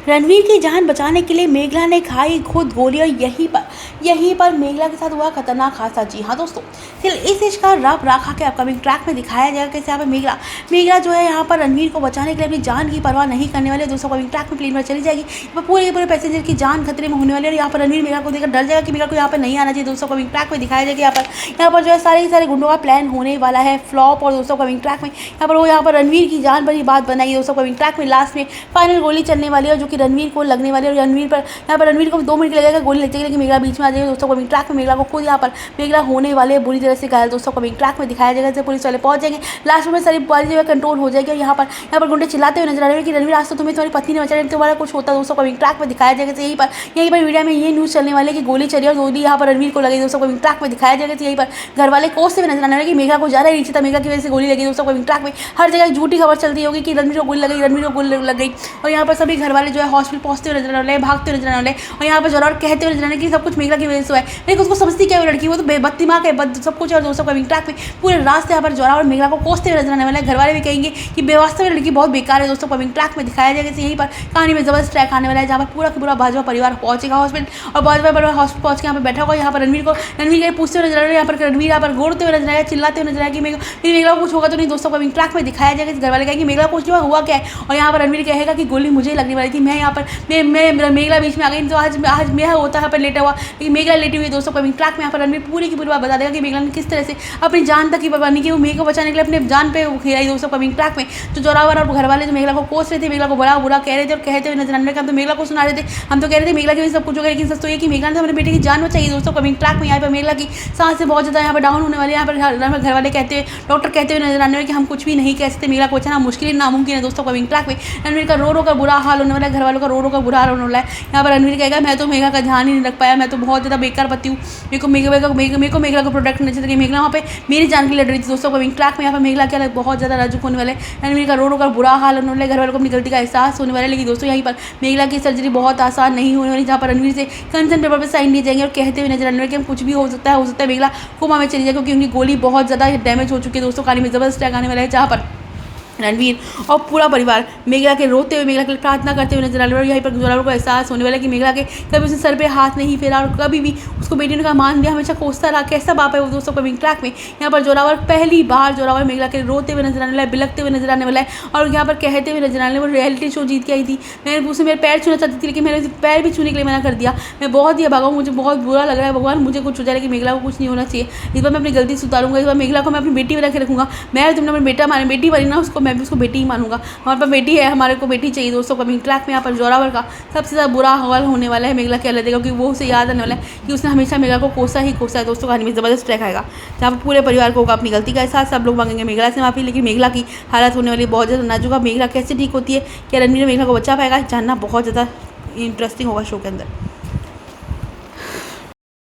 रणवीर की जान बचाने के लिए मेघला ने खाई खुद गोली और यहीं पर मेघला के साथ हुआ खतरनाक हादसा। जी हाँ दोस्तों, फिर इस चीज का रब राखा के अपकमिंग ट्रैक में दिखाया जाएगा कैसे यहाँ पर मेघला जो है यहाँ पर रणवीर को बचाने के लिए अपनी जान की परवाह नहीं करने वाले। दोस्तों अपकमिंग ट्रैक में प्लेन में चली जाएगी, पूरे पैसेंजर की जान खतरे में होने वाली है और यहाँ पर रणवीर मेघला को देखकर डर जाएगा कि मेघला को यहाँ पर नहीं आना चाहिए। दोस्तों अपकमिंग ट्रैक में दिखाया जाएगा यहाँ पर जो है सारे गुंडों का प्लान होने वाला है फ्लॉप। और दोस्तों अपकमिंग ट्रैक में यहाँ पर रणवीर की जान पर ही बात बनाई। दोस्तों अपकमिंग ट्रैक में लास्ट में फाइनल गोली चलने वाली है जो कि रणवीर को लगने वाली है और रणवीर को 2 मिनट लगेगा गोली लगती है, लेकिन मेघला बीच में आ जाएगी। दोस्तों कमिंग ट्रैक में मेघला को खुद यहाँ पर मेघला होने वाले बुरी तरह से घायल। दोस्तों कमिंग ट्रैक में दिखाया जाएगा जब पुलिस वाले पहुंच जाएंगे, लास्ट में सारी बारी जो है कंट्रोल हो जाएगी और यहाँ पर गुंडे चिल्लाते हुए नजर आ रहे हैं कि रणवीर आज तो तुम्हें तुम्हारी पत्नी ने बचा रहे तुम्हारा कुछ होता। दोस्तों कमिंग ट्रैक में दिखाया जाएगा यहीं पर मीडिया में ये न्यूज़ चलने वाले कि गोली चली और गोली यहाँ पर रणवीर को लगी। दोस्तों कमिंग ट्रैक में दिखाया जाएगा यहीं पर घर वाले कोस से भी नजर आने वाले कि मेघला को ज़्यादा नीचे था, मेघला की वजह से गोली लगी। दोस्तों कमिंग ट्रैक में हर जगह झूठी खबर चलती होगी कि रणवीर को गोली लग गई और यहाँ पर सभी घर वाले जो है हॉस्पिटल पहुंचते हुए नजर आने वाले, भागते हुए नजर आने वाले और यहाँ पर जोरावर कहते हुए नजर आने कि सब कुछ मेघला की वजह से हुआ है। लेकिन उसको समझती क्या है लड़की, वो तो बेबत्तीमाक है, सब कुछ। और दोस्तों कमिंग ट्रैक में पूरे रास्ते यहाँ पर जोरावर मेघला को कोसते हुए नजर आने वाले, घर वाले भी कहेंगे कि बेवास्तव में लड़की बहुत बेकार है। दोस्तों कमिंग ट्रैक में दिखाया जाएगा यहीं पर कहानी में जबरदस्त ट्रैक आने वाला है जहाँ पर पूरा भाजपा परिवार पहुंचेगा हॉस्पिटल और भाजपा परिवार हॉस्पिटल पहुंच के यहाँ पर बैठा होगा। यहाँ पर रणवीर पूछते हुए नजर आ रहे हैं, यहाँ पर रणवीर यहाँ पर घूरते हुए नजर आएगा, चिल्लाते हुए नजर आएगा कि मेघला को कुछ होगा तो नहीं। दोस्तों कमिंग ट्रैक में दिखाया जाएगा घर वाले कहेंगे मेघला कुछ जो हुआ क्या है और यहाँ पर रणवीर कहेगा कि गोली मुझे लगने वाली थी, मैं यहाँ पर मैं मेघला बीच में आ गई तो आज मैं होता है पर लेटा हुआ, लेकिन मेघला लेटी हुई। दोस्तों कमिंग ट्रैक में यहाँ पर रणवीर पूरी की पूरी बात बता देगा कि मेघला ने किस तरह से अपनी जान तक की परवाह नहीं की, वो मेघ को बचाने के लिए अपने जान पे खेलाई। दोस्तों कमिंग ट्रैक में जो जोरावर और घर वाले जो मेघला को कोस रहे थे, मेघला को बड़ा बुरा कह रहे थे और कहते हुए नजर आने हम तो मेघला को सुना रहे थे, हम तो कह रहे थे मेघला की सब कुछ होगा, लेकिन सच तो ये कि मेघला ने हमारे बेटे की जान बचाई। दोस्तों कमिंग ट्रैक में यहाँ पर मेघला की सांस से बहुत ज़्यादा यहाँ पर डाउन होने वाले, यहाँ पर घर वाले कहते हुए डॉक्टर कहते हुए नजर आने वाले कि हम कुछ भी नहीं कह सकते, मेघला को बचाना मुश्किल नामुमकिन है। दोस्तों कमिंग ट्रैक में रणवीर का रो का बुरा हाल होने वाला है, घर वालों का रो का बुरा हाल होने वाला है। यहाँ पर रणवीर कहेगा मैं तो मेघला का ध्यान ही नहीं रख पाया, मैं तो बहुत ज़्यादा बेकार पति हूँ, मेरे को मेघला का प्रोडक्ट नहीं चाहिए, मेघला वहाँ पे मेरी जान की लड़ रही थी। दोस्तों कमिंग ट्रैक में यहाँ पर मेघला क्या बहुत ज़्यादा नाजुक होने वाले, रणवीर का रो का बुरा हाल होने वाला है, घर वालों को अपनी गलती का एहसास होने वाला है। लेकिन दोस्तों यहीं पर मेघला की सर्जरी बहुत आसान नहीं होने वाली, जहाँ पर रणवीर से कंसर्न पेपर पर साइन दिए जाएंगे और कहते हुए नजर आने कि हम कुछ भी हो सकता है मेघला कोमा में चली जाए क्योंकि उनकी गोली बहुत ज़्यादा डैमेज हो चुकी है। दोस्तों कहानी में जबरदस्त अटैक आने वाला है जहाँ पर रणवीर और पूरा परिवार मेघला के रोते हुए मेघला के लिए प्रार्थना करते हुए नजर आ रहे हैं। यहीं पर जोरावर को एहसास होने वाला है कि मेघला के कभी उसने सर पे हाथ नहीं फेरा और कभी भी उसको बेटी ने का मान दिया, हमेशा कोसता रहा, कैसा बाप है वो। दोस्तों कमिंग ट्रैक में यहाँ पर पहली बार मेघला के रोते हुए नजर आने वाला है, बिलकते हुए नजर आने वाला है और यहाँ पर कहते हुए नजर आने वाले वो रियलिटी शो जीत के आई थी, मैंने उससे मेरे पैर छूना चाहती थी लेकिन मैंने पैर भी छूने के लिए मना कर दिया, मैं बहुत ही भागा, मुझे बहुत बुरा लग रहा है, भगवान मुझे कुछ हो जाए कि मेघला को कुछ नहीं होना चाहिए। इस बार मैं अपनी गलती सुधारूंगा, इस बार मेघला को मैं अपनी बेटी बना के रखूंगा, मैं तुमने अपनी बेटी बनी ना उसको, मैं भी उसको बेटी ही मानूंगा, हमारे पास बेटी है, हमारे को बेटी चाहिए। दोस्तों कमिंग ट्रैक में यहाँ पर जोरावर का सबसे ज़्यादा बुरा हाल होने वाला है मेघला के अलग, क्योंकि वो उसे याद आने वाला है कि उसने हमेशा मेघला को कोसा है। दोस्तों कहानी में जबरदस्त ट्रैक आएगा जहाँ पर पूरे परिवार को होगा अपनी गलती का एहसास, सब लोग मांगेंगे मेघला से माफी, लेकिन मेघला की हालत होने वाली बहुत ज़्यादा नाजुक। मेघला कैसे ठीक होती है, क्या रणवीर मेघला को बचा पाएगा, जानना बहुत ज़्यादा इंटरेस्टिंग होगा शो के अंदर।